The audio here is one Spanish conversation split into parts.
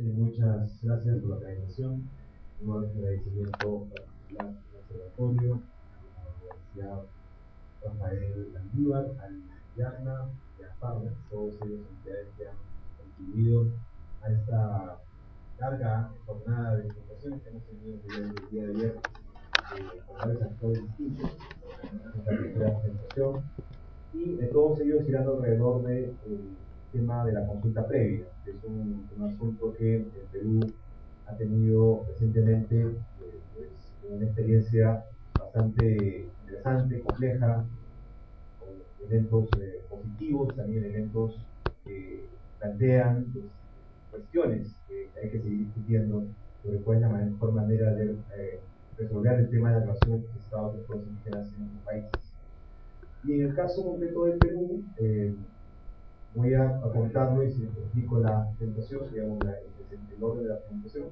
Muchas gracias por la organización. Un agradecimiento particular al Observatorio, a la Universidad Rafael Landívar, al YACNA y a FARNES, todos ellos entidades que han contribuido a esta larga jornada de presentaciones que hemos tenido el día de ayer con varios actores distintos en esta primera presentación. Y de todos ellos girando alrededor del tema de la consulta previa, que es un asunto que el Perú ha tenido recientemente pues, una experiencia bastante interesante, compleja, con elementos positivos, también elementos que plantean pues, cuestiones que hay que seguir discutiendo sobre cuál es la mejor manera de resolver el tema de la relación entre los estados y los pueblos indígenas en nuestros países. Y en el caso concreto del Perú, voy a contarles y explico la presentación, digamos, el orden de la presentación.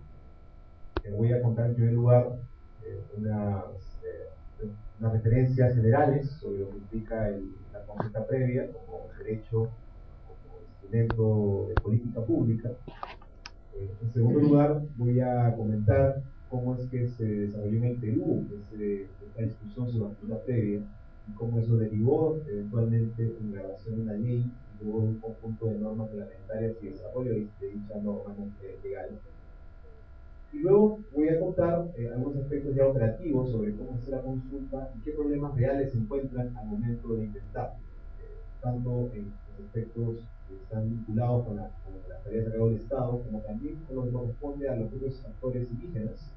Voy a contar en primer lugar unas referencias generales sobre lo que implica la consulta previa como derecho, como instrumento de política pública. En segundo lugar, voy a comentar cómo es que se desarrolló en el Perú esta discusión sobre la consulta previa y cómo eso derivó eventualmente en la relación de una ley y luego de un conjunto de normas reglamentarias y desarrollo de dicha norma legal. Y luego voy a contar algunos aspectos ya operativos sobre cómo hacer la consulta y qué problemas reales se encuentran al momento de intentar, tanto en los aspectos que están vinculados con las tareas a cargo del Estado, como también con lo que corresponde a los propios actores indígenas,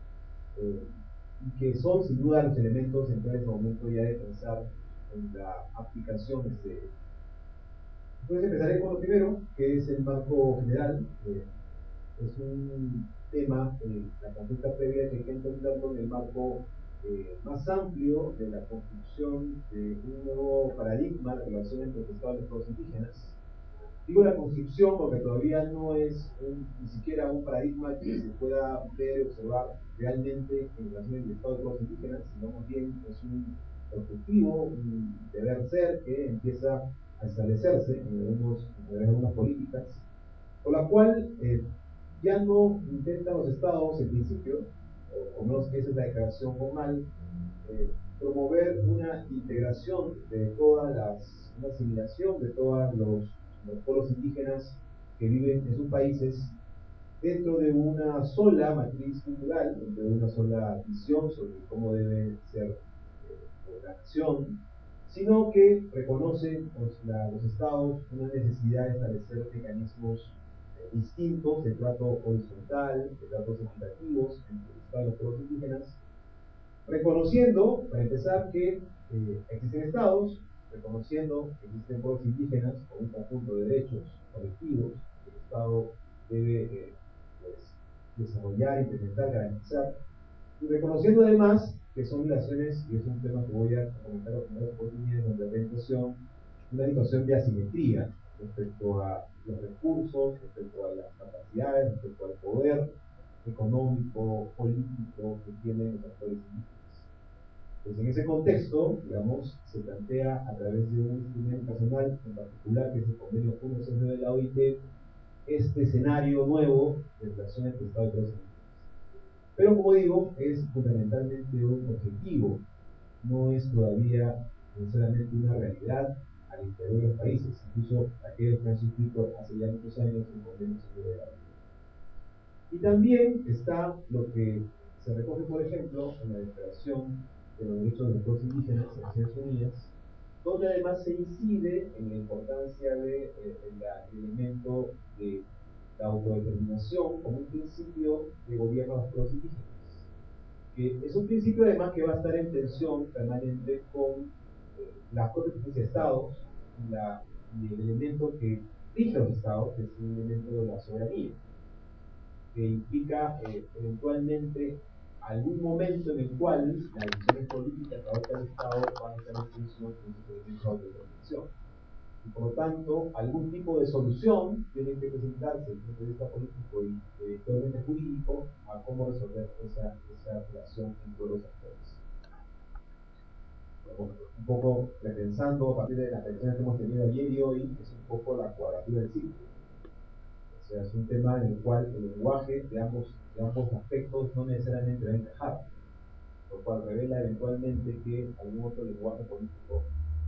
y que son sin duda los elementos centrales al momento ya de pensar en la aplicación de este derecho. Entonces empezaré con lo primero, que es el marco general. Es un tema, la consulta previa, que hay que entenderlo en el marco más amplio de la construcción de un nuevo paradigma de relación entre los estados y los pueblos indígenas. Digo la construcción porque todavía no es ni siquiera un paradigma que se pueda ver y observar realmente en relación entre el Estado y los pueblos indígenas, sino más bien es un objetivo, un deber ser que empieza a establecerse en algunas políticas, por la cual ya no intentan los estados, en principio, o menos esa es la declaración formal, promover una integración de una asimilación de todos los pueblos indígenas que viven en sus países dentro de una sola matriz cultural, dentro de una sola visión sobre cómo debe ser la nación, sino que reconocen los estados una necesidad de establecer mecanismos distintos de trato horizontal, de tratos equitativos entre el Estado y los pueblos indígenas, reconociendo, para empezar, que existen estados, reconociendo que existen pueblos indígenas con un conjunto de derechos colectivos que el Estado debe pues, desarrollar, implementar, garantizar, y reconociendo además que son relaciones, y es un tema que voy a comentar en otras oportunidades de la presentación, una situación de asimetría respecto a los recursos, respecto a las capacidades, respecto al poder económico, político que tienen los actores indígenas. Pues en ese contexto, digamos, se plantea a través de un instrumento nacional en particular, que es el convenio 169 de la OIT, este escenario nuevo de relación entre Estado y pueblos indígenas. Pero como digo, es fundamentalmente un objetivo, no es todavía necesariamente una realidad al interior de los países, incluso aquellos que han suscrito hace ya muchos años el convenio 169 de la OIT. Y también está lo que se recoge, por ejemplo, en la Declaración de los Derechos de los Pueblos Indígenas de las Naciones Unidas, donde además se incide en la importancia del elemento de la autodeterminación como un principio de gobierno de los pueblos indígenas, que es un principio además que va a estar en tensión permanente con las propias de estados y el elemento que rige a los estados, que es el elemento de la soberanía, que implica eventualmente algún momento en el cual las decisiones políticas que adopta el Estado van a estar en función con ese elemento de autodeterminación. Y por lo tanto, algún tipo de solución tiene que presentarse desde el punto de vista político y eventualmente jurídico a cómo resolver esa relación entre los actores. Bueno, un poco repensando a partir de las reflexiones que hemos tenido ayer y hoy, es un poco la cuadratura del círculo. O sea, es un tema en el cual el lenguaje de ambos aspectos no necesariamente va a encajar, lo cual revela eventualmente que algún otro lenguaje político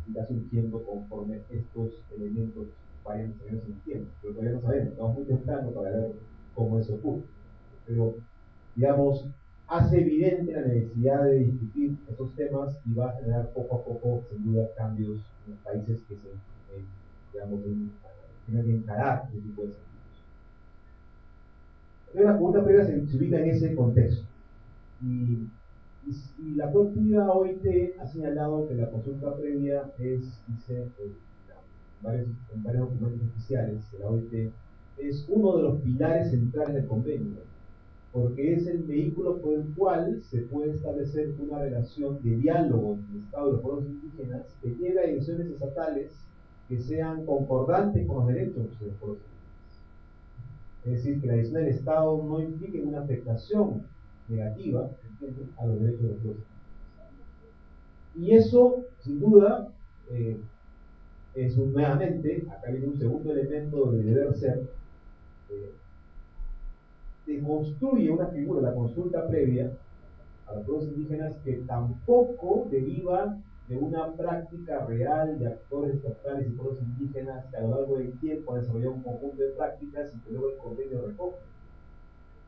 irá surgiendo conforme estos elementos vayan teniendo en el tiempo. Pero todavía no sabemos, estamos muy temprano para ver cómo eso ocurre. Pero, digamos, hace evidente la necesidad de discutir esos temas y va a generar poco a poco, sin duda, cambios en los países que digamos, tienen que encarar ese tipo de desafíos. Entonces, la pregunta previa se ubica en ese contexto. Y la propia OIT ha señalado que la consulta previa es, dice en varios documentos oficiales de la OIT, es uno de los pilares centrales del convenio, porque es el vehículo por el cual se puede establecer una relación de diálogo entre el Estado y los pueblos indígenas que lleve a elecciones estatales que sean concordantes con los derechos de los pueblos indígenas. Es decir, que la decisión del Estado no implique una afectación negativa, ¿entiendes?, a los derechos de los pueblos indígenas. Y eso, sin duda, es nuevamente, acá viene un segundo elemento de deber ser, construye una figura, la consulta previa a los pueblos indígenas, que tampoco deriva de una práctica real de actores estatales y pueblos indígenas que a lo largo del tiempo han desarrollado un conjunto de prácticas y que luego el convenio recoge.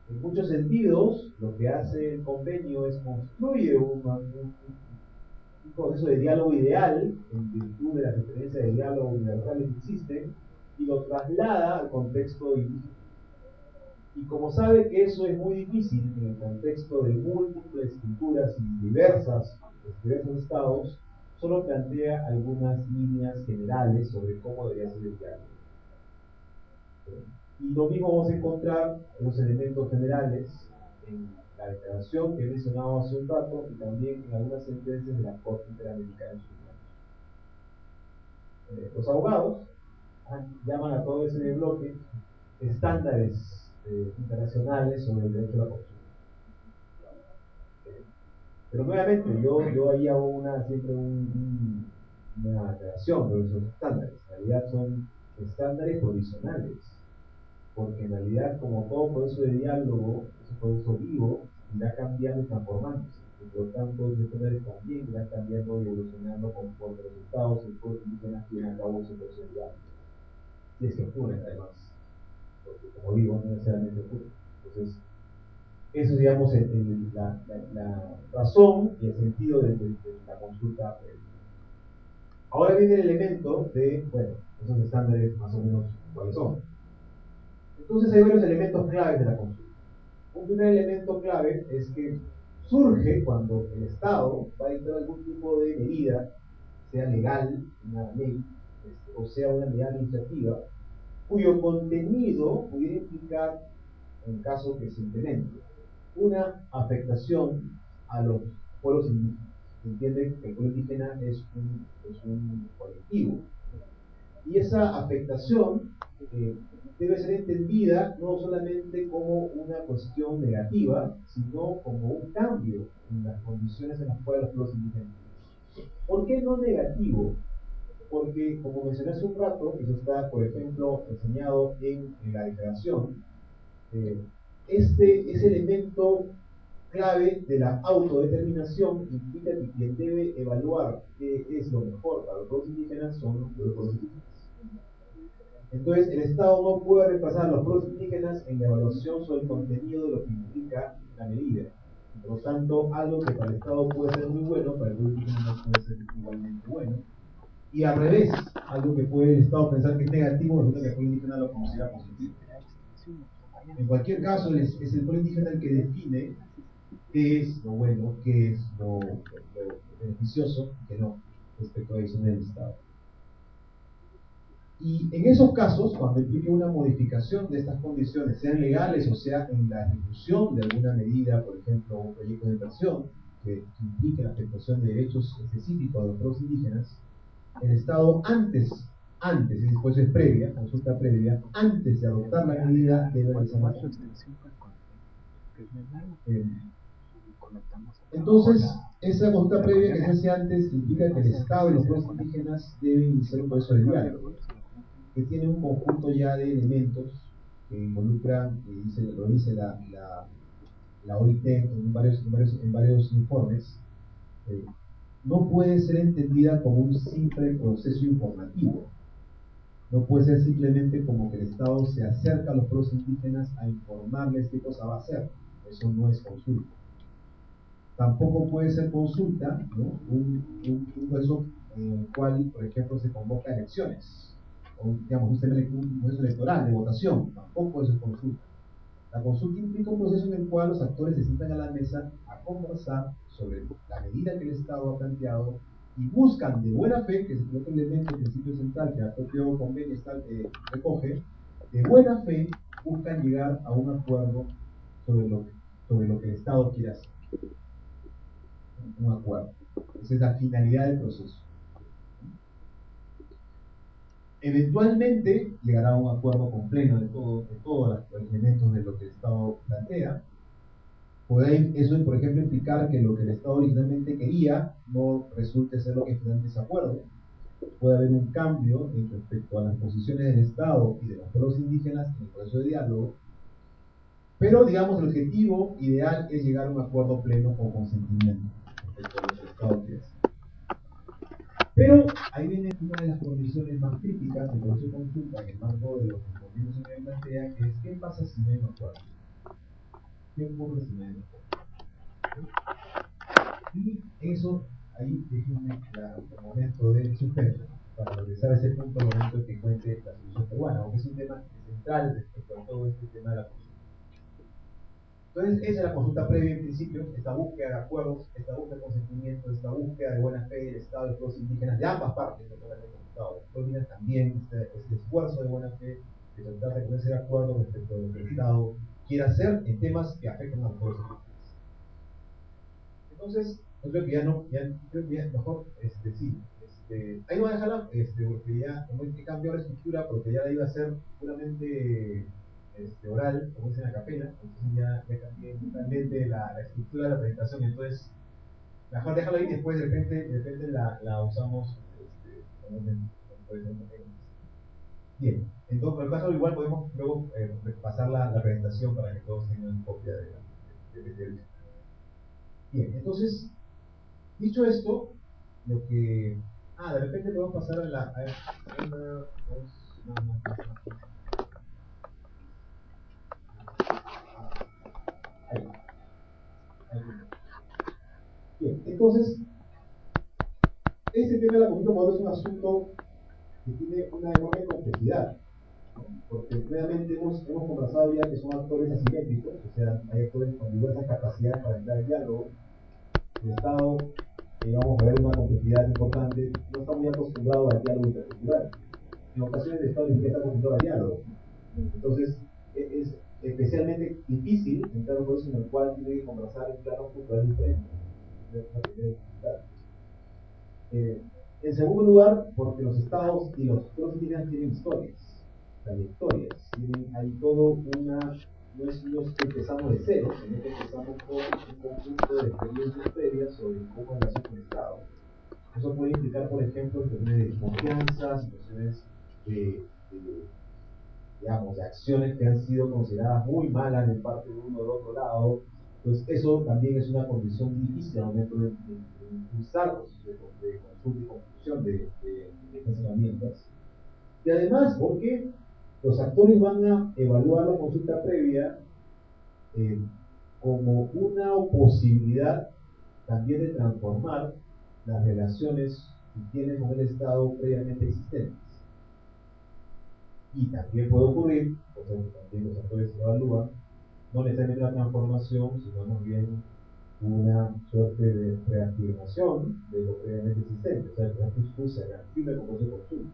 En muchos sentidos, lo que hace el convenio es construir un proceso de diálogo ideal, en virtud de las experiencias de diálogo universales que existen, y lo traslada al contexto indígena. Y como sabe que eso es muy difícil en el contexto de múltiples culturas y diversos estados, solo plantea algunas líneas generales sobre cómo debería ser el diálogo. Y lo mismo vamos a encontrar en los elementos generales en la declaración que he mencionado hace un rato y también en algunas sentencias de la Corte Interamericana de Derechos Humanos. Los abogados llaman a todo ese bloque estándares internacionales sobre el derecho a la consulta. Pero nuevamente, yo ahí hago siempre una aclaración sobre esos estándares. En realidad son estándares provisionales, porque en realidad, como todo proceso de diálogo, es un proceso vivo, irá cambiando y transformándose. Y por lo tanto, los estándares también irán cambiando y evolucionando conforme los estados y pueblos indígenas lleven a cabo su proceso de diálogo. Y es que ocurre, además, porque como digo, no necesariamente ocurre. Entonces, eso es, digamos, la razón y el sentido de la consulta previa. Ahora viene el elemento de, bueno, esos estándares más o menos cuáles son. Entonces hay varios elementos claves de la consulta. Un primer elemento clave es que surge cuando el Estado va a dictar algún tipo de medida, sea legal, una ley, o sea una medida administrativa, cuyo contenido pudiera implicar, en caso que se implemente, una afectación a los pueblos indígenas. Se entiende que el pueblo indígena es un colectivo. Y esa afectación debe ser entendida no solamente como una cuestión negativa, sino como un cambio en las condiciones en las cuales los pueblos indígenas viven. ¿Por qué no negativo? Porque, como mencioné hace un rato, eso está, por ejemplo, enseñado en la declaración, ese elemento clave de la autodeterminación implica que quien debe evaluar qué es lo mejor para los pueblos indígenas son los pueblos indígenas. Entonces, el Estado no puede reemplazar a los pueblos indígenas en la evaluación sobre el contenido de lo que implica la medida. Por lo tanto, algo que para el Estado puede ser muy bueno, para el pueblo indígena no puede ser igualmente bueno. Y al revés, algo que puede el Estado pensar que es negativo, resulta que el pueblo indígena lo considera positivo. En cualquier caso, es el pueblo indígena el que define qué es lo bueno, qué es lo beneficioso y qué no, respecto a la decisión del Estado. Y en esos casos, cuando implique una modificación de estas condiciones, sean legales o sea en la ejecución de alguna medida, por ejemplo, un proyecto de inversión que implique la afectación de derechos específicos de los pueblos indígenas, el Estado antes, y después es previa, consulta previa, antes de adoptar la medida, debe realizar la consulta. Entonces, esa consulta previa que se hace antes implica que el Estado y los pueblos indígenas deben iniciar un proceso de diálogo, que tiene un conjunto ya de elementos que involucran, lo dice la OIT en varios informes, no puede ser entendida como un simple proceso informativo. No puede ser simplemente como que el Estado se acerca a los pueblos indígenas a informarles qué cosa va a hacer. Eso no es consulta. Tampoco puede ser consulta, ¿no? un proceso en el cual, por ejemplo, se convoca elecciones, o digamos, un proceso electoral de votación. Tampoco eso es consulta. La consulta implica un proceso en el cual los actores se sientan a la mesa a conversar sobre la medida que el Estado ha planteado y buscan de buena fe, que es el otro elemento, el principio central que el propio convenio recoge, de buena fe buscan llegar a un acuerdo sobre lo que el Estado quiere hacer. Un acuerdo. Esa es la finalidad del proceso. Eventualmente llegará a un acuerdo con pleno de todos los elementos de lo que el Estado plantea. Puede eso, por ejemplo, implicar que lo que el Estado originalmente quería no resulte ser lo que finalmente se acuerde. Puede haber un cambio respecto a las posiciones del Estado y de los pueblos indígenas en el proceso de diálogo. Pero, digamos, el objetivo ideal es llegar a un acuerdo pleno con consentimiento respecto a lo que el Estado quiere hacer. Pero ahí viene una de las condiciones más críticas del proceso de consulta en el marco de lo que el convenio se plantea, que es ¿qué pasa si no hay un acuerdo? ¿Qué ocurre si no hay un acuerdo? Y eso, ahí déjenme el momento de suspenso para regresar a ese punto al momento que cuente la solución peruana, aunque es un tema central respecto a todo este tema de la consulta. Entonces, esa es la consulta previa en principio, esta búsqueda de acuerdos, esta búsqueda de consentimiento, esta búsqueda de buena fe del Estado y los pueblos indígenas de ambas partes, no solamente del Estado, los pueblos indígenas también, este esfuerzo de buena fe de tratar de ponerse de acuerdo respecto a lo que el Estado quiere hacer en temas que afectan a los pueblos indígenas. Entonces, yo creo que creo que ya mejor, ahí no voy a dejarla, porque ya, como he cambiado la estructura, porque ya la iba a hacer puramente oral, como dicen a capela, entonces ya cambié totalmente la estructura de la presentación, entonces, mejor dejarla ahí, después de repente la usamos, bien, entonces, por el caso, igual podemos luego pasar la presentación para que todos tengan copia de bien, entonces, dicho esto, lo que. De repente podemos pasar a una, dos, ahí, ahí. Bien, entonces, este tema de la consulta modelo es un asunto que tiene una enorme complejidad, ¿no? Porque nuevamente hemos conversado ya que son actores asimétricos, o sea, hay actores con diversas capacidades para entrar en diálogo. El Estado, vamos a ver una complejidad importante, no está muy acostumbrado al diálogo intercultural. En ocasiones el Estado ni siquiera está acostumbrado al diálogo. Entonces, es especialmente difícil entrar en un proceso en el cual tiene que conversar en planos culturales diferentes. En segundo lugar, porque los estados y los pueblos indígenas tienen historias, trayectorias, tienen ahí todo no es que empezamos de cero, sino que empezamos con un conjunto de experiencias previas sobre cómo relación con el Estado. Eso puede implicar, por ejemplo, situaciones de desconfianza, situaciones de digamos, de acciones que han sido consideradas muy malas de parte de uno o del otro lado. Entonces, eso también es una condición difícil al momento de impulsar procesos de consulta y conclusión de estas herramientas. Y además, porque los actores van a evaluar la consulta previa como una posibilidad también de transformar las relaciones que tienen con el Estado previamente existentes. Y también puede ocurrir, o sea, que también los actores se evalúan, no necesariamente la transformación, sino más bien una suerte de reafirmación de lo previamente existente. O sea, que la consulta se reafirma como se consulta.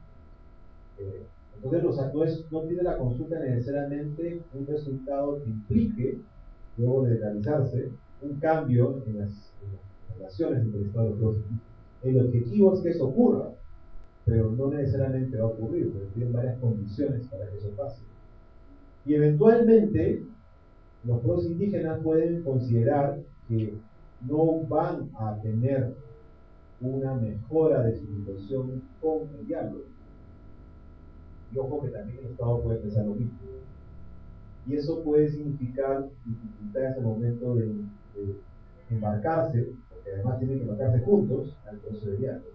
Entonces, los actores no tienen la consulta necesariamente un resultado que implique, luego de realizarse, un cambio en las relaciones entre el Estado y los pueblos indígenas. El objetivo es que eso ocurra, pero no necesariamente va a ocurrir, porque tienen varias condiciones para que eso pase. Y eventualmente, los pueblos indígenas pueden considerar que no van a tener una mejora de su situación con el diálogo. Y ojo que también el Estado puede pensar lo mismo. y eso puede significar dificultades al momento de embarcarse, porque además tienen que embarcarse juntos al proceso de diálogo.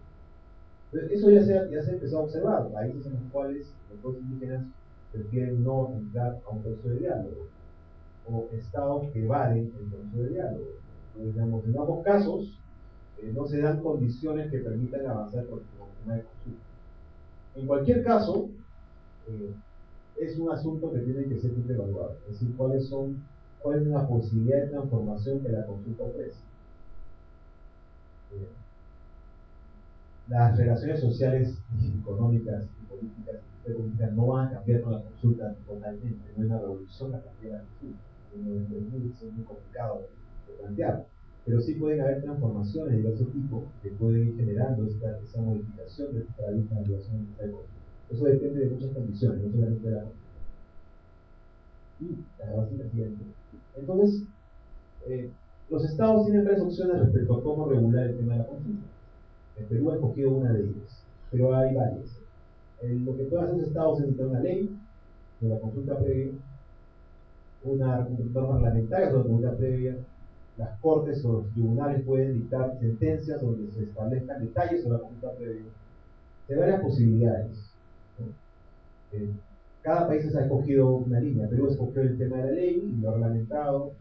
Entonces, eso ya se empezó a observar, países en los cuales los pueblos indígenas prefieren no entrar a un proceso de diálogo, o estados que evaden el proceso de diálogo. Entonces, digamos, en ambos casos, no se dan condiciones que permitan avanzar con el tema de consulta. En cualquier caso, es un asunto que tiene que ser siempre evaluado, es decir, cuál es la posibilidad de transformación que la consulta ofrece. Las relaciones sociales, económicas y políticas no van a cambiar con la consulta totalmente, no es una revolución la cambiar la consulta, es muy complicado de plantear, pero sí pueden haber transformaciones de diversos tipos que pueden ir generando esa modificación de esta paradigma de relación de consulta. Eso depende de muchas condiciones, no solamente de la consulta. Y la base es la siguiente. Entonces, los estados tienen varias opciones respecto a cómo regular el tema de la consulta. En Perú ha escogido una de ellas, pero hay varias. Lo que pueden hacer los estados es dictar una ley de la consulta previa, una norma reglamentaria sobre la consulta previa, las cortes o los tribunales pueden dictar sentencias donde se establezcan detalles sobre la consulta previa. Hay varias posibilidades, ¿no? Cada país ha escogido una línea. Perú escogió el tema de la ley y lo ha reglamentado.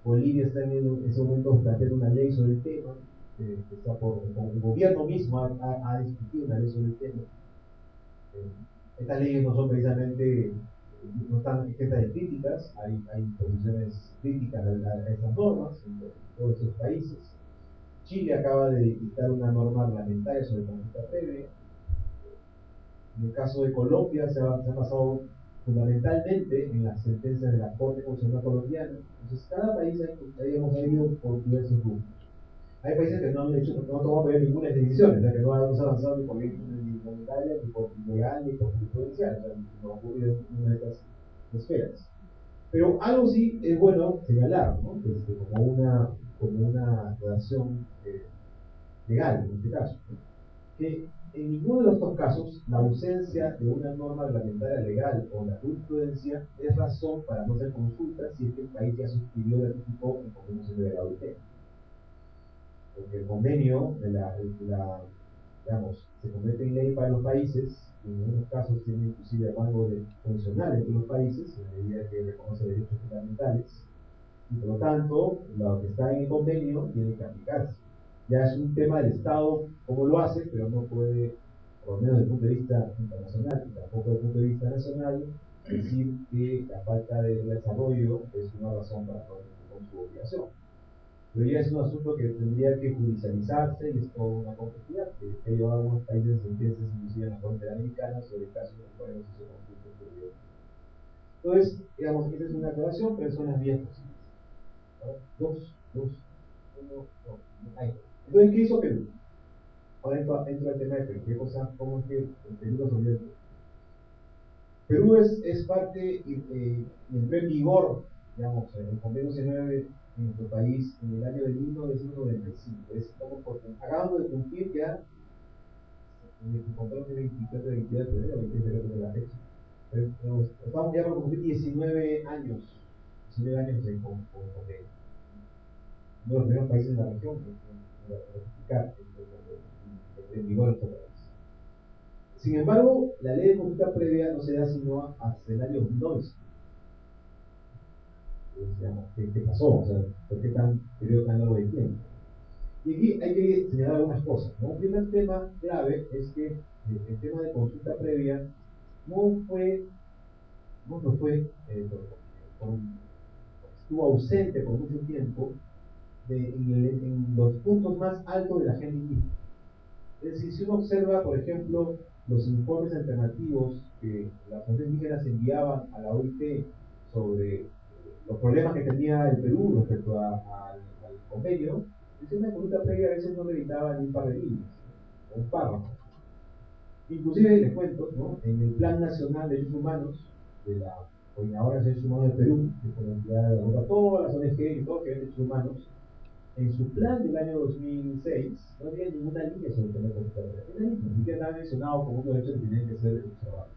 Bolivia está en ese momento planteando una ley sobre el tema. Está el gobierno mismo ha discutido una ley sobre el tema. Estas leyes no son precisamente, no están exentas de críticas, hay posiciones críticas a esas normas en todos esos países. Chile acaba de dictar una norma reglamentaria sobre consulta previa. En el caso de Colombia se ha basado fundamentalmente en las sentencias de la Corte Constitucional Colombiana. Entonces cada país ha ido por diversos grupos. Hay países que no han tomado todavía ninguna decisión, o sea, que no han avanzado ni por monetaria, ni por legal, ni por judicial, o sea, no ha ocurrido en ninguna de estas esferas. Pero algo sí es bueno señalar, ¿no? Como una relación legal, en este caso, ¿no? Que en ninguno de estos casos la ausencia de una norma reglamentaria legal o la jurisprudencia es razón para no hacer consultas si es que el país ya suscribió y ratificó el convenio de la OIT. Porque el convenio digamos, se convierte en ley para los países, y en algunos casos tiene inclusive rango de funcional entre los países, en la medida que reconoce derechos fundamentales, y por lo tanto, lo que está en el convenio tiene que aplicarse. Ya es un tema del Estado cómo lo hace, pero no puede, por lo menos desde el punto de vista internacional y tampoco desde el punto de vista nacional, decir que la falta de desarrollo es una razón para no cumplir con su obligación. Pero ya es un asunto que tendría que judicializarse y es toda una complejidad que ha llevado a algunos países sentencias, inclusive en la Corte Interamericana, sobre casos en los cuales se hizo conflicto. Entonces, digamos, esa es una aclaración, pero son las vías posibles. Uno, ahí. Entonces, ¿qué hizo Perú? Ahora entro al tema de Perú. ¿Cómo es que Perú lo resolvió? Perú es parte y entró en vigor, digamos, en el convenio C9 en nuestro país en el año de 1995. Acabamos de cumplir ya, en el convenio de 24 de febrero, 23 de la fecha. Estamos ya por cumplir 19 años de convenio. Uno de los primeros países en la región que ratificar el vigor de este país. Sin embargo, la ley de consulta previa no se da sino hasta el año 2011. ¿Qué pasó? O sea, ¿por qué tan periodo tan largo de tiempo? Y aquí hay que señalar algunas cosas, ¿no? Un primer tema grave es que el tema de consulta previa no fue, estuvo ausente por mucho tiempo en los puntos más altos de la agenda indígena. Es decir, si uno observa, por ejemplo, los informes alternativos que las comunidades indígenas enviaban a la OIT sobre los problemas que tenía el Perú respecto al convenio, una consulta previa a veces no le evitaba ni un par de líneas, o un párrafo. Inclusive les cuento, ¿no? En el Plan Nacional de Derechos Humanos de la Coordinadora de Derechos Humanos de Perú, que es una entidad de todas las ONG y todos que ven derechos humanos, en su plan del año 2006 no había ninguna línea sobre el tema de consulta previa. Ni siquiera estaba mencionado como un derecho que tenía que ser observado.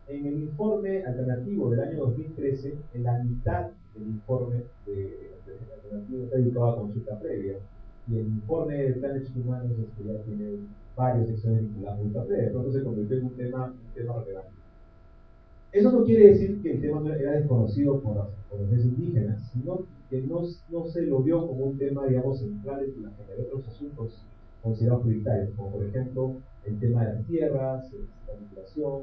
En el informe alternativo del año 2013, en la mitad del informe alternativo está dedicado a consulta previa, y el informe de plan de derechos humanos ya tiene varias secciones vinculadas a consulta previa, entonces se convirtió en un tema relevante. Eso no quiere decir que el tema no era desconocido por los indígenas, sino que no se lo vio como un tema, digamos, central en otros asuntos considerados prioritarios, como por ejemplo el tema de las tierras, la migración,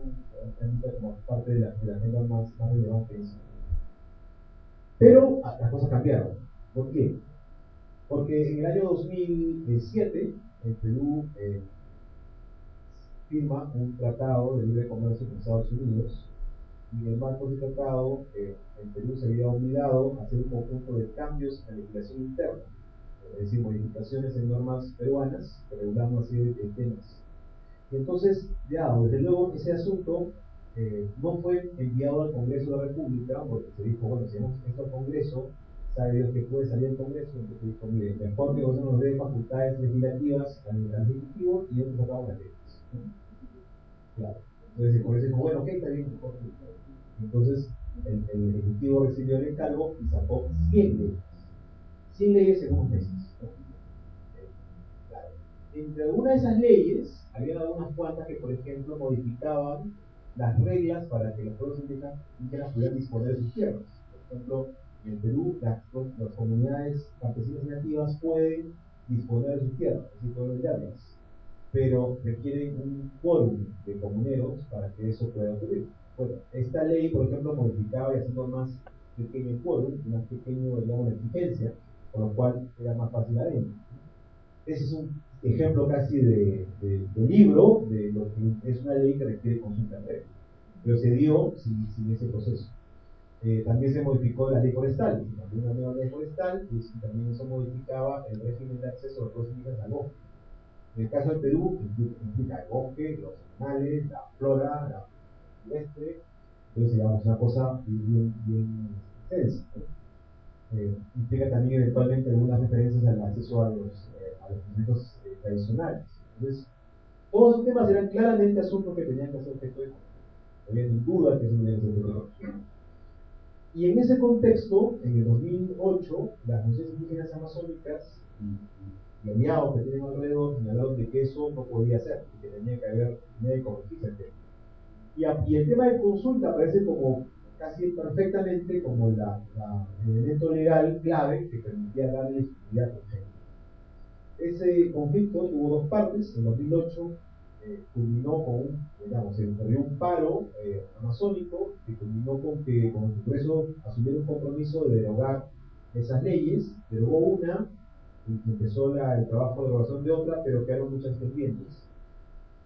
como parte de la agenda más relevante. Pero las cosas cambiaron. ¿Por qué? Porque en el año 2007 el Perú firma un tratado de libre comercio con Estados Unidos, y en el marco del tratado, el Perú se había obligado a hacer un conjunto de cambios en la legislación interna, es decir, modificaciones en normas peruanas que regulaban una serie de temas. Y entonces, ya, desde luego, ese asunto no fue enviado al Congreso de la República, porque se dijo, bueno, si hacemos esto al Congreso, sabe Dios que puede salir del Congreso, entonces se dijo, mire, mejor que el gobierno nos dé facultades legislativas al Ejecutivo y nosotros sacamos las leyes. Claro. Entonces el Congreso dijo, bueno, ok, está bien, mejor. Entonces el Ejecutivo recibió el encargo y sacó 100 leyes. 100 leyes en unos meses, ¿no? Claro. Entre algunas de esas leyes, había algunas cuantas que, por ejemplo, modificaban las reglas para que los pueblos indígenas pudieran disponer de sus tierras. Por ejemplo, en Perú, las comunidades campesinas y nativas pueden disponer de sus tierras, así pueden venderlas, pero requieren un quórum de comuneros para que eso pueda ocurrir. Bueno, esta ley, por ejemplo, modificaba y haciendo más pequeño el quórum, más pequeño, digamos, la exigencia, con lo cual era más fácil la venta. Ese es un ejemplo casi de libro de lo que es una ley que requiere consulta previa, pero se dio sin ese proceso. También se modificó la ley forestal, también una nueva ley forestal, y también eso modificaba el régimen de acceso de los pueblos indígenas al bosque. En el caso del Perú, implica el bosque, los animales, la flora, la silvestre, entonces digamos una cosa bien extensa, ¿no? Implica también eventualmente algunas referencias al acceso a los elementos tradicionales. Entonces, todos esos temas eran claramente asuntos que tenían que ser objeto de consulta. No había ni duda que eso no iba a ser objeto de consulta. Y en ese contexto, en el 2008, las naciones indígenas amazónicas y aliados que tienen alrededor señalaron de que eso no podía ser, que tenía que corregirse el tema. Y el tema de consulta aparece como casi perfectamente como el elemento legal clave que permitía darle legitimidad al proyecto. Ese conflicto tuvo dos partes. En 2008 culminó con se desarrolló un paro amazónico que culminó con que el Congreso asumiera un compromiso de derogar esas leyes, derogó una y empezó el trabajo de derogación de otra, pero quedaron muchas pendientes.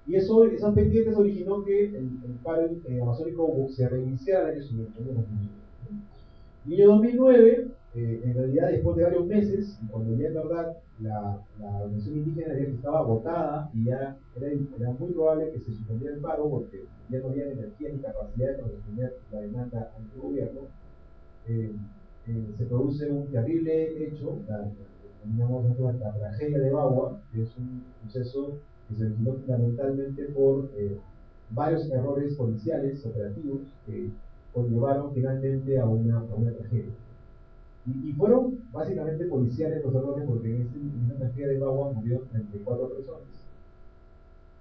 Y esas pendientes originó que el paro amazónico se reiniciara el año siguiente, en 2009. Y en el 2009, en realidad después de varios meses, cuando ya en verdad la organización indígena ya estaba agotada y ya era muy probable que se suspendiera el paro porque ya no había energía ni capacidad de responder la demanda ante el gobierno, se produce un terrible hecho, la tragedia de Bagua, que es un suceso que se originó fundamentalmente por varios errores policiales operativos que conllevaron finalmente a una tragedia. Y fueron básicamente policiales los errores, porque en esa tragedia de Bagua murieron 34 personas,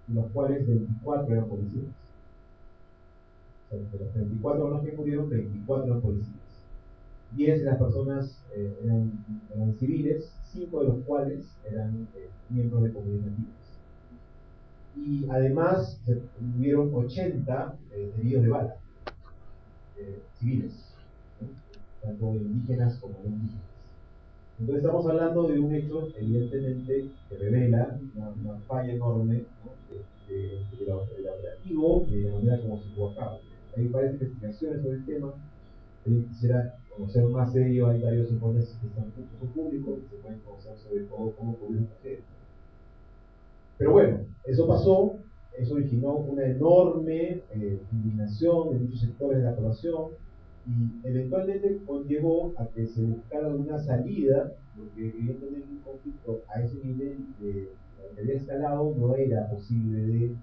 de los cuales 24 eran policías. O sea, de los 34 los que murieron, 24 eran policías. 10 de las personas eran civiles, 5 de los cuales eran miembros de comunidades nativas. Y además hubieron 80 heridos de bala, civiles, ¿no? Tanto indígenas como no indígenas. Entonces estamos hablando de un hecho evidentemente que revela una falla enorme, ¿no? del operativo y de la manera como se llevó a cabo. Hay varias investigaciones sobre el tema. Quisiera conocer más de ello. Hay varios informes que son públicos que se pueden conocer sobre todo cómo ocurrió esta tragedia. Pero bueno, eso pasó, eso originó una enorme indignación en muchos sectores de la población y eventualmente conllevó a que se buscara una salida, porque evidentemente un conflicto a ese nivel que había escalado no era posible de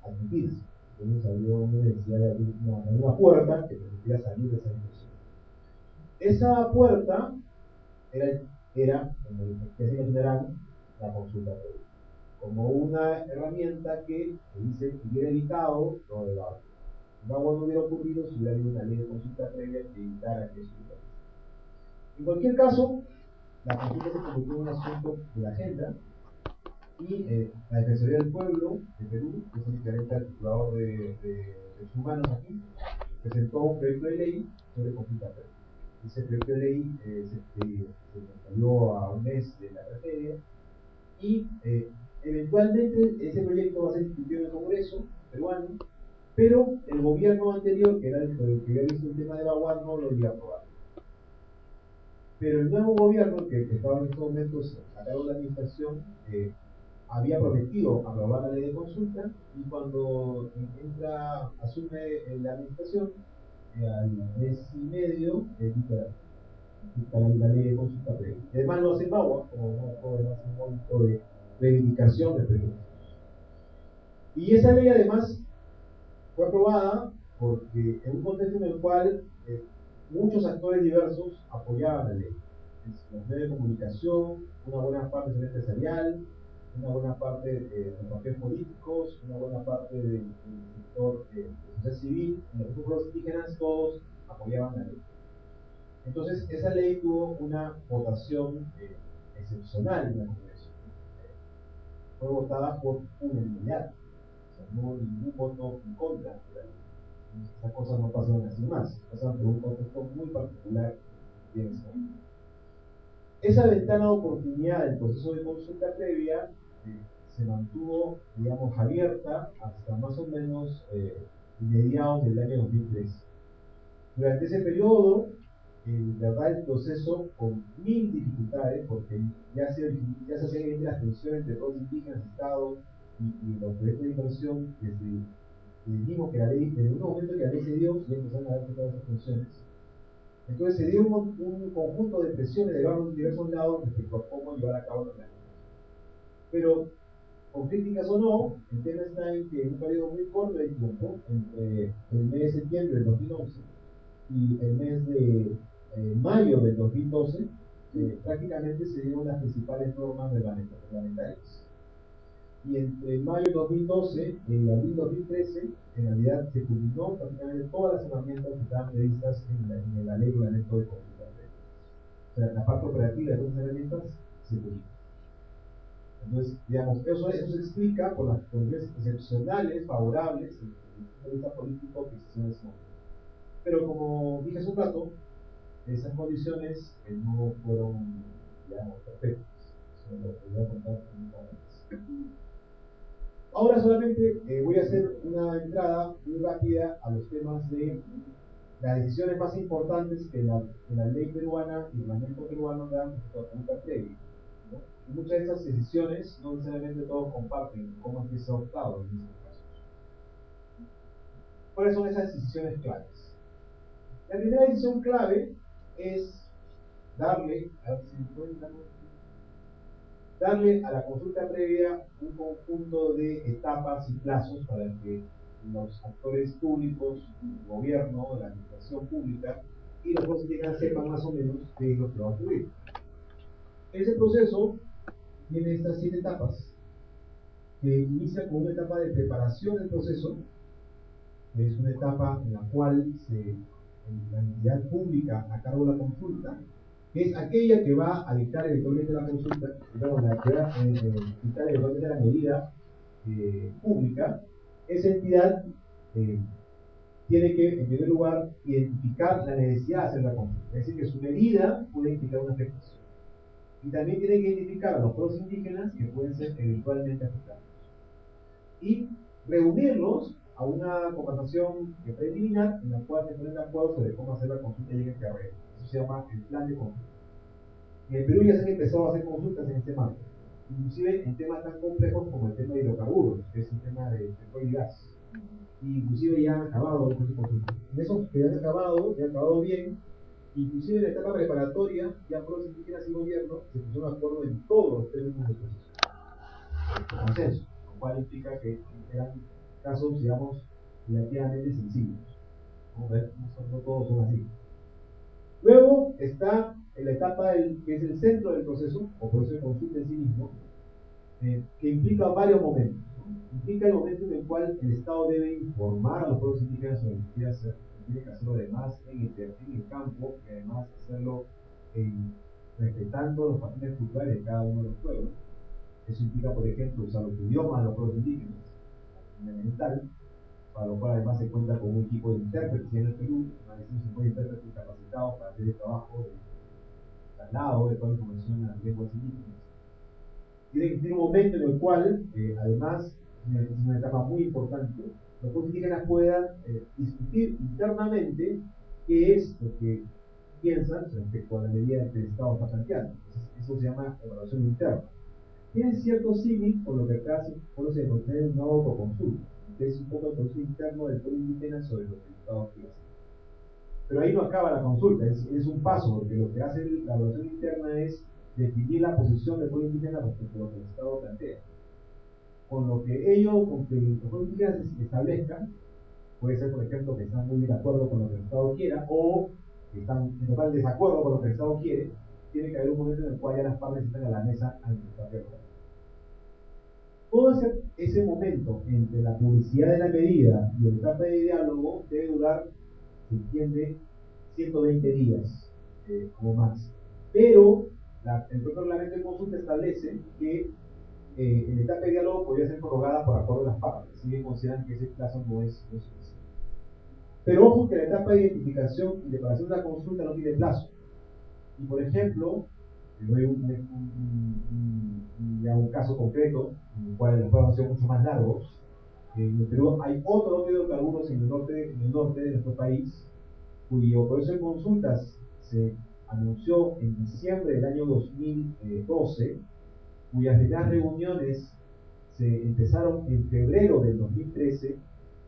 admitirse. Entonces había una necesidad de abrir una puerta que permitiera salir de esa discusión. Esa puerta era como ustedes imaginarán, la consulta previa, como una herramienta que dice hubiera evitado lo de Bauer. Bauer no hubiera ocurrido si hubiera habido una ley de consulta previa que evitara que eso hubiera. En cualquier caso, la consulta se convirtió en un asunto de la agenda y la Defensoría del Pueblo de Perú, que es el equivalente al procurador de derechos humanos aquí, presentó un proyecto de ley sobre consulta previa. Ese proyecto de ley se salió a un mes de la tragedia y eventualmente ese proyecto va a ser discutido en el Congreso peruano, pero el gobierno anterior, que era el que había visto el tema de Baguar, no lo iba a aprobar. Pero el nuevo gobierno, que estaba en estos momentos a cargo de la administración, había prometido aprobar la ley de consulta y cuando asume la administración, al mes y medio, dicta la ley de consulta previa. Además lo hace Bagua, como además un momento de reivindicación respecto a esto. Y esa ley además fue aprobada porque en un contexto en el cual muchos actores diversos apoyaban la ley. Los medios de comunicación, una buena parte del empresarial, una buena parte de los partidos políticos, una buena parte del sector de la sociedad civil, y los grupos indígenas, todos apoyaban la ley. Entonces, esa ley tuvo una votación excepcional en el Congreso. Fue votada por unanimidad. O sea, no hubo ningún voto en contra de la ley. Esas cosas no pasan así más, pasan por un contexto muy particular de ese momento. Esa ventana de oportunidad del proceso de consulta previa se mantuvo, digamos, abierta hasta más o menos mediados del año 2013. Durante ese periodo, verdad, el proceso con mil dificultades, porque ya se hacían evidentes las tensiones entre los indígenas, Estado y los proyectos de inversión, desde desde un momento que la ley se dio, ya empezaron a darse todas esas tensiones. Entonces se dio un conjunto de presiones de diversos lados respecto a cómo llevar a cabo la planificación. Pero, con críticas o no, el tema está en que en un periodo muy corto de tiempo, entre el mes de septiembre del 2011 y el mes de mayo del 2012, prácticamente se dieron las principales normas reglamentarias. Y entre mayo de 2012 y abril de 2013, en realidad se culminó prácticamente todas las herramientas que estaban previstas en la ley de reglamento de consulta previa. O sea, la parte operativa de todas las herramientas se culminó. Entonces, digamos, eso se explica por las condiciones excepcionales, favorables, desde el punto de vista político que existían en ese momento. Pero como dije hace un rato, esas condiciones no fueron, digamos, perfectas. Eso lo voy a contar un poco más. Ahora solamente voy a hacer una entrada muy rápida a los temas de las decisiones más importantes que la ley peruana y el reglamento peruano dan respecto a la consulta previa, ¿no? Y muchas de esas decisiones no necesariamente todos comparten cómo es que se ha optado en estos casos. ¿Cuáles son esas decisiones claves? La primera decisión clave es darle a la consulta previa un conjunto de etapas y plazos para que los actores públicos, el gobierno, la administración pública y los políticos sepan más o menos qué es lo que va a ocurrir. Ese proceso tiene estas 7 etapas, que inicia con una etapa de preparación del proceso, que es una etapa en la cual la entidad pública a cargo de la consulta, que es aquella que va a dictar eventualmente la consulta, digamos, la que va a dictar eventualmente la medida pública, esa entidad tiene que, en primer lugar, identificar la necesidad de hacer la consulta. Es decir, que su medida puede implicar una afectación. Y también tiene que identificar a los pueblos indígenas que pueden ser eventualmente afectados. Y reunirlos a una conversación preliminar en la cual se ponen de acuerdo sobre cómo hacer la consulta y en el terreno. Eso se llama el plan de consulta. Y en Perú ya se han empezado a hacer consultas en este marco, inclusive en temas tan complejos como el tema de hidrocarburos, que es el tema de petróleo y gas. Y inclusive ya han acabado los consultas. En esos que han acabado bien, inclusive en la etapa preparatoria, ya pueblos indígenas y gobierno se pusieron de acuerdo en todos los términos del proceso. Consenso, lo cual implica que eran casos, digamos, relativamente sencillos. Vamos a ver, no todos son así. Luego está en la etapa que es el centro del proceso, o proceso de consulta en sí mismo, que implica varios momentos, ¿no? Implica el momento en el cual el Estado debe informar a los pueblos indígenas sobre lo que quiere hacer, tiene que hacerlo además en el campo, y además hacerlo respetando los patrones culturales de cada uno de los pueblos. Eso implica, por ejemplo, usar los idiomas de los pueblos indígenas, fundamental, para lo cual además se cuenta con un equipo de intérpretes en el Perú, más de 150 intérpretes capacitados para hacer el trabajo de traslado de toda la información a las lenguas indígenas. Tiene que tener un momento en el cual, además, es una etapa muy importante, los pueblos indígenas puedan discutir internamente qué es lo que piensan respecto a la medida que el Estado está planteando. Entonces, eso se llama evaluación interna. Tiene cierto símil con lo que acá se conoce de proceder una autoconsulta, que es un poco el proceso interno del pueblo indígena sobre lo que el Estado quiere hacer. Pero ahí no acaba la consulta, es un paso, porque lo que hace la evaluación interna es definir la posición del pueblo indígena respecto a lo que el Estado plantea. Con lo que con que los pueblos indígenas establezcan, puede ser, por ejemplo, que están muy de acuerdo con lo que el Estado quiera, o que están en total desacuerdo con lo que el Estado quiere, tiene que haber un momento en el cual ya las partes están a la mesa a intentar dialogar. Todo ese momento entre la publicidad de la medida y la etapa de diálogo debe durar, se entiende, 120 días o más. Pero el propio reglamento de consulta establece que en la etapa de diálogo podría ser prorrogada por acuerdo de las partes, si bien consideran que ese plazo no es suficiente. Pero ojo que la etapa de identificación y preparación de la consulta no tiene plazo. Y por ejemplo, les doy un caso concreto, en el cual los pagos han sido mucho más largos. En el Perú hay otro lote de hidrocarburos en el norte de nuestro país, cuyo proceso de consultas se anunció en diciembre del año 2012, cuyas primeras reuniones se empezaron en febrero del 2013,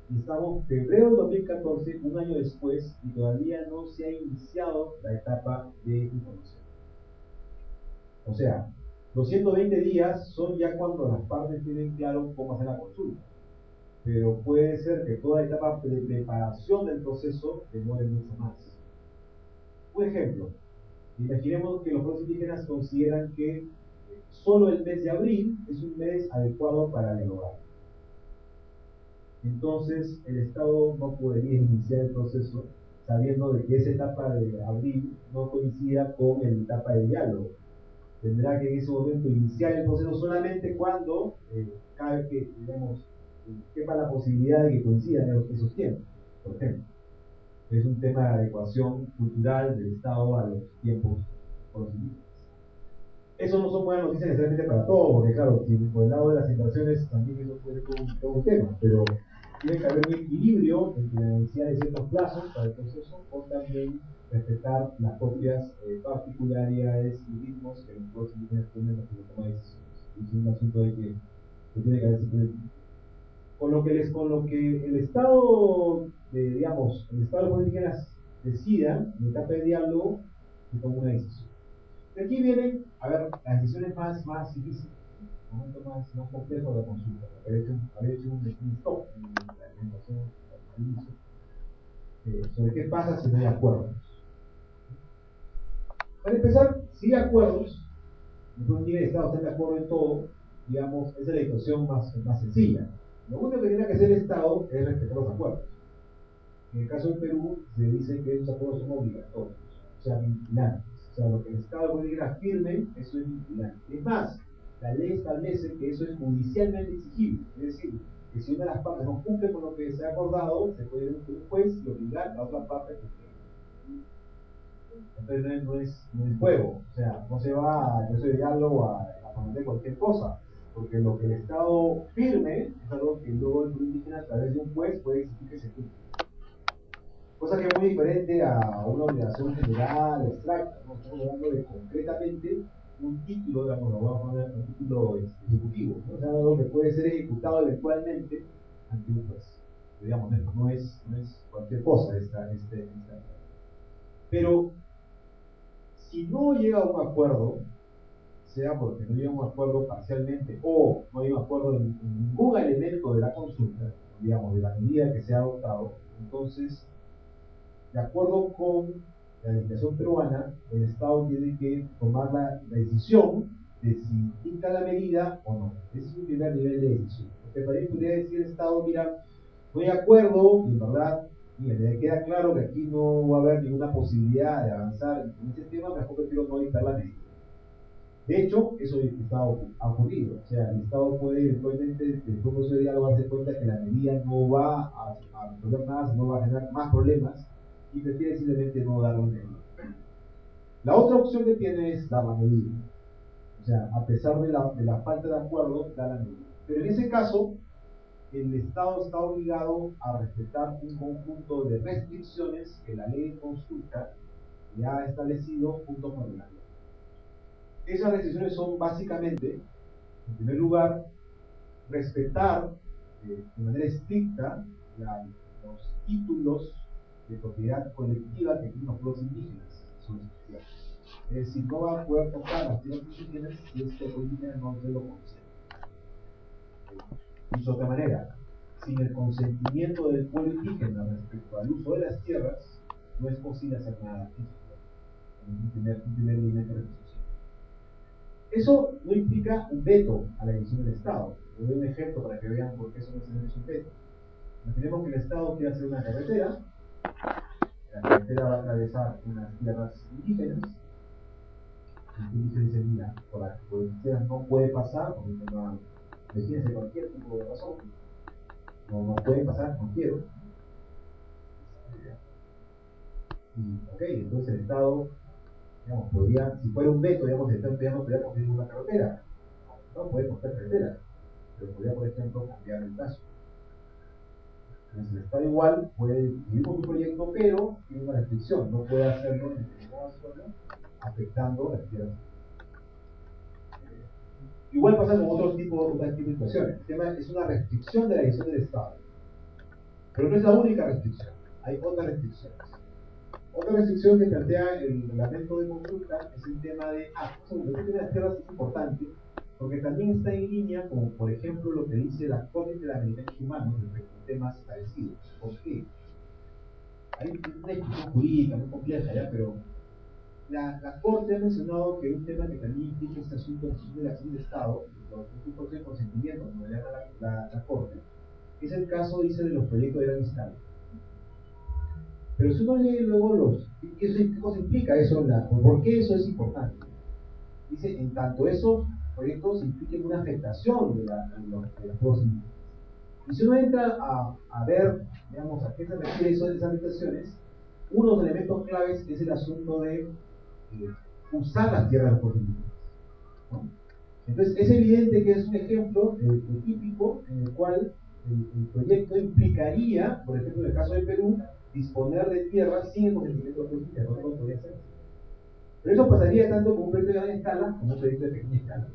y estamos en febrero del 2014, un año después, y todavía no se ha iniciado la etapa de información. O sea, los 120 días son ya cuando las partes tienen claro cómo hacer la consulta. Pero puede ser que toda la etapa de preparación del proceso demore mucho más. Un ejemplo, imaginemos que los pueblos indígenas consideran que solo el mes de abril es un mes adecuado para dialogar. Entonces, el Estado no podría iniciar el proceso sabiendo de que esa etapa de abril no coincida con la etapa de diálogo. Tendrá que en ese momento iniciar el proceso solamente cuando cada vez que, digamos, quepa la posibilidad de que coincidan esos tiempos, por ejemplo. Es un tema de adecuación cultural del Estado a los tiempos indígenas. Eso no son buenas noticias necesariamente para todos, porque claro, si por el lado de las inversiones también eso puede ser todo un tema, pero tiene que haber un equilibrio entre la necesidad de ciertos plazos para el proceso o también respetar las propias particularidades y ritmos que los pueblos indígenas tienen los que toman decisiones. Es un asunto de que tiene que haber siempre. Con lo que el Estado, digamos, el Estado de los indígenas decida, en etapa de diálogo, se toma una decisión. De aquí vienen, a ver, las decisiones más difíciles, el momento más complejo de la consulta. Había hecho un stop en la presentación al inicio, sobre qué pasa si no hay acuerdos. Para empezar, si hay acuerdos, no tiene el Estado estar de acuerdo en todo, digamos, esa es la situación más sencilla. Lo único que tiene que hacer el Estado es respetar los acuerdos. En el caso del Perú, se dice que esos acuerdos son obligatorios, o sea, vinculantes. O sea, lo que el Estado puede firme, eso es vinculante. Es más, la ley establece que eso es judicialmente exigible. Es decir, que si una de las partes no cumple con lo que se ha acordado, se puede ir a un juez y obligar a la otra parte a cumplir. Entonces no es juego, o sea, no se va a ese diálogo a poner cualquier cosa, porque lo que el Estado firme es algo que luego el pueblo indígena a través de un juez puede exigir que se cumpla. Cosa que es muy diferente a una obligación general, abstracta, ¿no? Estamos hablando de concretamente un título, digamos, lo vamos a poner un título ejecutivo, ¿no? O sea, algo que puede ser ejecutado eventualmente ante un juez. Digamos, no es cualquier cosa Pero si no llega a un acuerdo, sea porque no llega a un acuerdo parcialmente o no hay un acuerdo en ningún elemento de la consulta, digamos, de la medida que se ha adoptado, entonces, de acuerdo con la legislación peruana, el Estado tiene que tomar la decisión de si dicta la medida o no. Ese es un primer nivel de decisión. Porque también podría decir el Estado, mira, estoy de acuerdo, y en verdad, mira, le queda claro que aquí no va a haber ninguna posibilidad de avanzar en ese tema, mejor prefiero no dictar la medida. De hecho, eso ha ocurrido. O sea, el Estado puede eventualmente, después de ese diálogo, darse cuenta que la medida no va a resolver nada, sino va a generar más problemas, y prefiere simplemente no dar la medida. La otra opción que tiene es dar la medida. O sea, a pesar de la falta de acuerdo, da la medida. Pero en ese caso, el Estado está obligado a respetar un conjunto de restricciones que la ley de consulta ya ha establecido junto con el gobierno. Esas restricciones son básicamente, en primer lugar, respetar de manera estricta los títulos de propiedad colectiva que tienen los pueblos indígenas sobre sus tierras. Es decir, no va a poder tocar las tierras indígenas si es que el indígena no se lo concede. Dicho de otra manera, sin el consentimiento del pueblo indígena respecto al uso de las tierras, no es posible hacer nada artístico. Un primer elemento de restricción. Eso no implica un veto a la decisión del Estado. Les doy un ejemplo para que vean por qué eso no es un veto. Imaginemos que el Estado quiere hacer una carretera, la carretera va a atravesar unas tierras indígenas, el indígena dice, mira, por las tierras no puede pasar, porque no, imagínense cualquier tipo de razón, no puede pasar, no quiero. Y, ok, entonces el Estado, digamos, podría, si fuera un veto, digamos, el Estado ya no podría construir una carretera, no puede construir carretera, pero podría, por ejemplo, cambiar el plazo. Entonces el Estado igual puede vivir con su proyecto, pero tiene una restricción, no puede hacerlo en determinadas zonas, afectando las tierras. Igual pasa con otro tipo de situaciones. El tema es una restricción de la decisión del Estado. Pero no es la única restricción, hay otras restricciones. Otra restricción que plantea el reglamento de consulta es el tema de, el tema de las tierras es importante, porque también está en línea con, por ejemplo, lo que dice la Corte Interamericana de Humanos respecto a temas parecidos. ¿Por qué? Hay una discusión jurídica muy compleja, ¿ya? Pero la Corte ha mencionado que un tema que también implica este asunto de la acción de Estado, un proceso de consentimiento, como le llama la Corte, es el caso, dice, de los proyectos de gran escala. Pero si uno lee luego ¿qué cosa implica eso? ¿Por qué eso es importante? Dice, en tanto esos proyectos impliquen una afectación de los pueblos indígenas. Y si uno entra a ver, digamos, a qué se refiere eso de esas afectaciones, uno de los elementos claves es el asunto de usar las tierras de los pueblos indígenas, ¿no? Entonces, es evidente que es un ejemplo típico en el cual el proyecto implicaría, por ejemplo, en el caso de Perú, disponer de tierras sin el consentimiento de los pueblos indígenas, no podría ser. Pero eso pasaría tanto con un proyecto de gran escala como un proyecto de pequeña escala.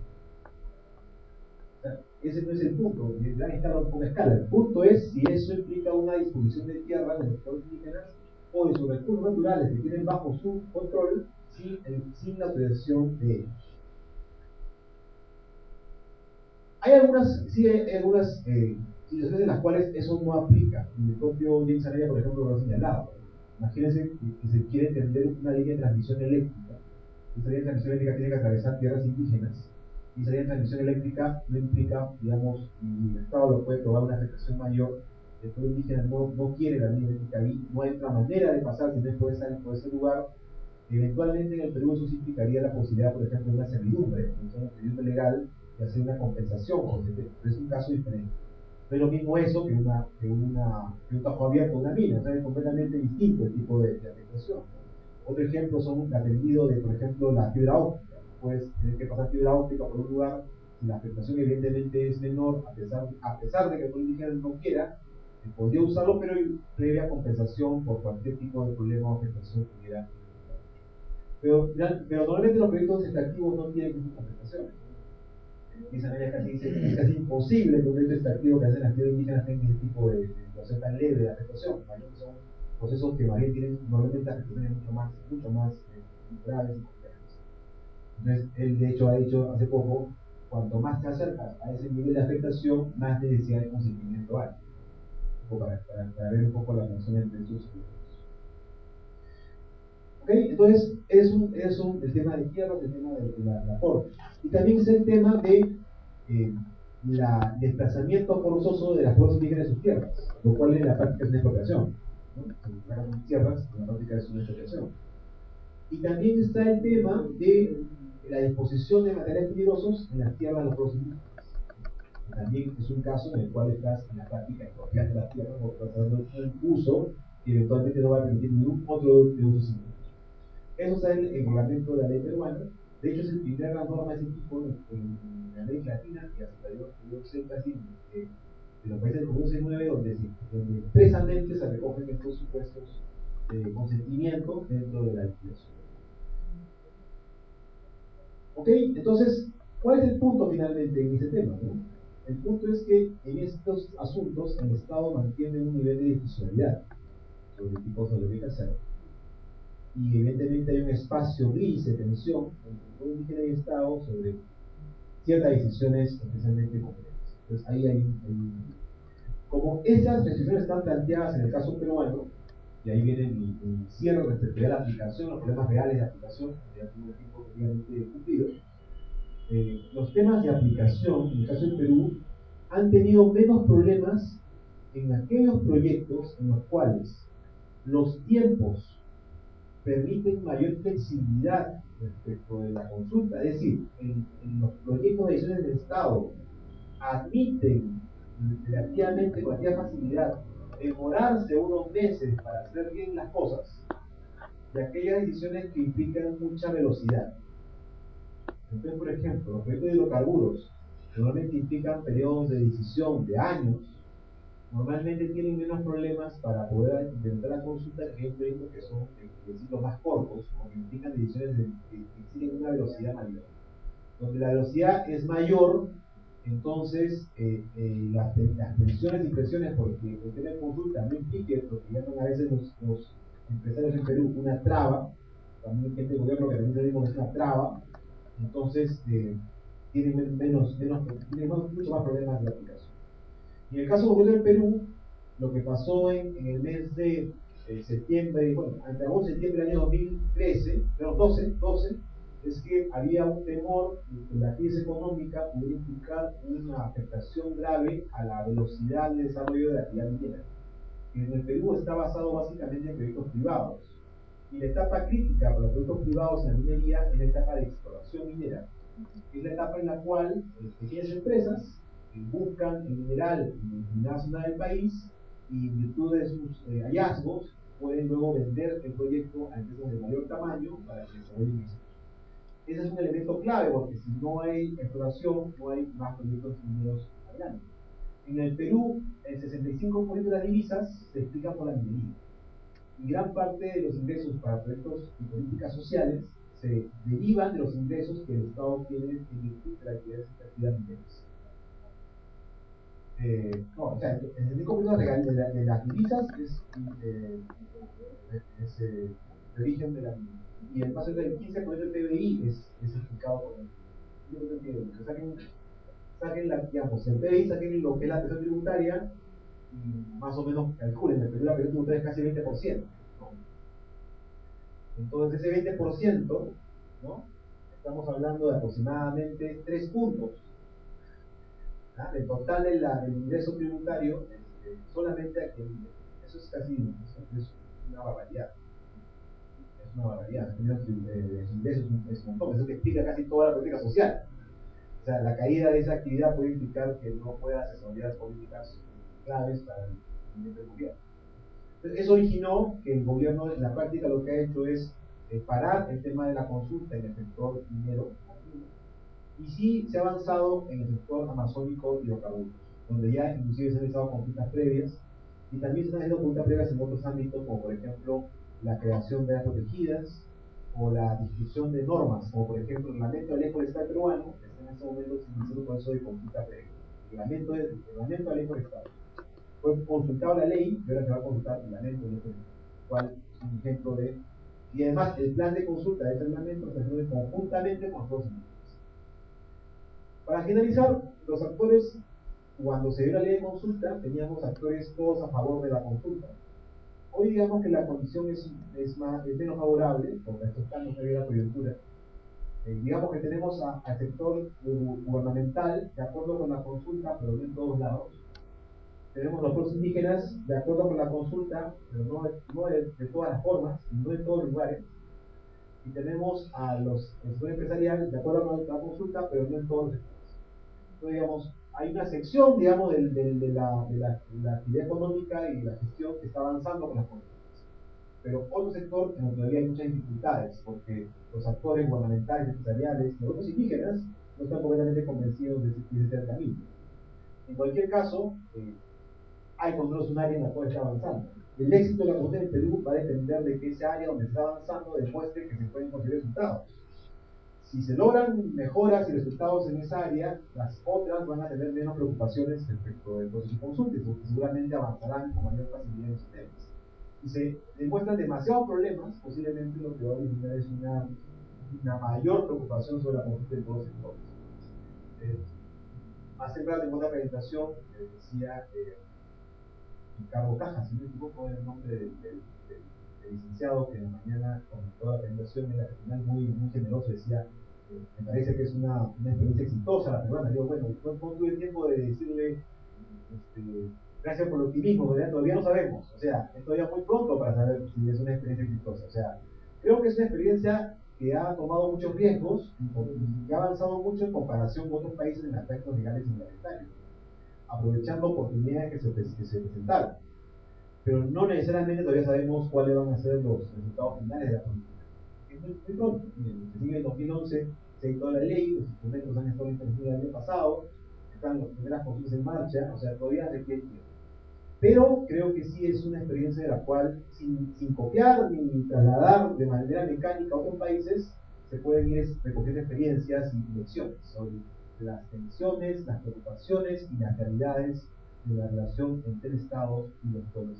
O sea, ese no es el punto, de gran escala o poca escala. El punto es si eso implica una disposición de tierras de los pueblos indígenas o de sus recursos naturales que tienen bajo su control sin la autorización de ellos. Hay algunas situaciones en las cuales eso no aplica. Y el propio James Araya, por ejemplo, lo ha señalado. Imagínense que se quiere tender una línea de transmisión eléctrica. Esa línea de transmisión eléctrica tiene que atravesar tierras indígenas. Y esa línea de transmisión eléctrica no implica, digamos, y el Estado lo puede probar una afectación mayor. El pueblo indígena no quiere la línea eléctrica ahí. No hay otra manera de pasar si no es por ese lugar. Eventualmente en el Perú eso significaría la posibilidad, por ejemplo, de una servidumbre, una servidumbre legal, y hacer una compensación, pero es un caso diferente. No es lo mismo eso que un tajo abierto, una mina, o sea, es completamente distinto el tipo de afectación. Otro ejemplo son el atendido de, por ejemplo, la fibra óptica. Puedes tener que pasar fibra óptica por un lugar y la afectación evidentemente es menor, a pesar de que el indígena no quiera, podría usarlo, pero previa compensación por cualquier tipo de problema o afectación que hubiera. Pero normalmente los proyectos extractivos no tienen esas afectaciones. Esa área casi dice que es casi imposible que un proyecto extractivo que hacen las tierras indígenas tenga ese tipo de situación tan leve de afectación. Son procesos que más bien tienen normalmente afectaciones mucho más graves y complejas. Entonces, él de hecho ha dicho hace poco, cuanto más te acercas a ese nivel de afectación, más necesidad de consentimiento hay. para ver un poco la función entre estos elementos. ¿Ok? Entonces, el tema de tierras, el tema de la corte. Y también es el tema de el desplazamiento forzoso de las fuerzas indígenas de sus tierras, lo cual en la práctica es una expropiación, ¿no? Se sacan sus tierras, en la práctica es una expropiación. Y también está el tema de la disposición de materiales peligrosos en las tierras de los pueblos indígenas. También es un caso en el cual estás en la práctica expropiando las tierras o estás dando un uso que eventualmente no va a permitir ningún otro de uso similar. Eso está en el reglamento de la ley peruana. De hecho, es la primera norma de ese tipo en la ley latina, y hasta yo sé casi de los países del Común 9 donde expresamente se recogen estos supuestos de consentimiento dentro de la legislación. ¿Ok? Entonces, ¿cuál es el punto finalmente en ese tema? ¿No? El punto es que en estos asuntos el Estado mantiene un nivel de discrecionalidad sobre qué cosa debe que hacer. Y evidentemente hay un espacio gris de tensión entre el pueblo indígena y el Estado sobre ciertas decisiones especialmente concretas. Entonces ahí como esas restricciones están planteadas en el caso peruano, y ahí viene mi cierre respecto a la aplicación, los problemas reales de aplicación, ya tengo el tiempo obviamente cumplido. Los temas de aplicación, en el caso del Perú, han tenido menos problemas en aquellos proyectos en los cuales los tiempos permiten mayor flexibilidad respecto de la consulta. Es decir, en los proyectos de decisiones del Estado admiten relativamente con relativa facilidad demorarse unos meses para hacer bien las cosas de aquellas decisiones que implican mucha velocidad. Entonces, por ejemplo, los proyectos de hidrocarburos normalmente implican periodos de decisión de años, normalmente tienen menos problemas para poder implementar la consulta que hay proyectos que son, los más cortos, o que implican decisiones que exigen una velocidad mayor. Donde la velocidad es mayor, entonces las tensiones y presiones, porque el tema de consulta no implique lo que llaman a veces los empresarios en Perú una traba, también hay gente del gobierno que también tenemos es una traba, entonces tienen mucho más problemas de aplicación. Y en el caso concreto del Perú, lo que pasó en el mes de septiembre, bueno, entre agosto y septiembre del año 2013, perdón, 12, es que había un temor de que la crisis económica pudiera implicar una afectación grave a la velocidad de desarrollo de la actividad minera, que en el Perú está basado básicamente en proyectos privados. Y la etapa crítica para los proyectos privados en la minería es la etapa de exploración minera, que es la etapa en la cual pequeñas empresas buscan el mineral en la zona del país y en virtud de sus hallazgos pueden luego vender el proyecto a empresas de mayor tamaño para que desarrollen eso. Ese es un elemento clave porque si no hay exploración, no hay más proyectos mineros adelante. En el Perú, el 65% de las divisas se explica por la minería. Y gran parte de los ingresos para proyectos y políticas sociales se derivan de los ingresos que el Estado tiene en virtud de la actividad minera. No, o sea, el 65% de las divisas es de origen de la minería. Y el paso del 15% del PBI es explicado por el PBI. Saquen digamos, el PBI, saquen lo que es la presión tributaria y más o menos calculen, el Perú la presión tributaria es casi 20%. ¿No? Entonces ese 20%, ¿no? Estamos hablando de aproximadamente 3 puntos. ¿Ah? El total del ingreso tributario, solamente aquí, eso es casi es una barbaridad. Es una barbaridad. Los ingresos es un montón. Eso te explica casi toda la política social. O sea, la caída de esa actividad puede implicar que no puedas desarrollar políticas claves para el movimiento del gobierno. Entonces, eso originó que el gobierno en la práctica lo que ha hecho es parar el tema de la consulta en el sector minero, y sí se ha avanzado en el sector amazónico y hidrocarburos, donde ya inclusive se han realizado consultas previas, y también se están haciendo consultas previas en otros ámbitos, como por ejemplo la creación de áreas protegidas, o la discusión de normas, como por ejemplo el reglamento de ley forestal peruano, que está en este momento iniciando un proceso de consulta previa. El reglamento de ley forestal. Fue consultado la ley, y ahora se va a consultar el reglamento de ley forestal, cual es un ejemplo de... Y además, el plan de consulta de ese reglamento se hace conjuntamente con los dos indígenas. Para finalizar, los actores cuando se dio la ley de consulta, teníamos actores todos a favor de la consulta. Hoy digamos que la condición es menos favorable, porque estos cambios que había la coyuntura. Digamos que tenemos al sector gubernamental de acuerdo con la consulta, pero no en todos lados. Tenemos los pueblos indígenas de acuerdo con la consulta, pero no de todas las formas, no en todos los lugares. Y tenemos a los sector empresarial de acuerdo con la consulta, pero no en todos los sectores. Entonces, digamos, hay una sección, digamos, de la actividad económica y la gestión que está avanzando con las consultas. Pero otro sector en donde todavía hay muchas dificultades, porque los actores gubernamentales, empresariales, los grupos indígenas, no están completamente convencidos de ese camino. En cualquier caso, hay por lo menos un área en la cual está avanzando. El éxito de la consulta en Perú va a depender de que esa área donde está avanzando demuestre que se pueden conseguir resultados. Si se logran mejoras y resultados en esa área, las otras van a tener menos preocupaciones respecto del proceso de consulta, porque seguramente avanzarán con mayor facilidad en sus temas. Si se demuestran demasiados problemas, posiblemente lo que va a originar es una mayor preocupación sobre la consulta en todos los sectores. Más temprano en otra presentación decía Ricardo Cajas, si no me equivoco, el nombre del licenciado que en la mañana comentó la presentación, era al final muy generoso, decía, me parece que es una experiencia exitosa la peruana. Digo, bueno, no tuve el tiempo de decirle, gracias por el optimismo, ¿verdad? Todavía no sabemos, o sea, es todavía muy pronto para saber si es una experiencia exitosa. O sea, creo que es una experiencia que ha tomado muchos riesgos y que ha avanzado mucho en comparación con otros países en aspectos legales y reglamentarios, aprovechando oportunidades que se presentaron. Pero no necesariamente todavía sabemos cuáles van a ser los resultados finales de la política. Es muy pronto. En el 2011 se dictó la ley, los instrumentos han estado introducidos el año pasado, están las primeras consultas en marcha, o sea, todavía requiere tiempo. Pero creo que sí es una experiencia de la cual, sin copiar ni trasladar de manera mecánica a otros países, se pueden ir recogiendo experiencias y lecciones sobre las tensiones, las preocupaciones y las realidades de la relación entre el Estado y los pueblos.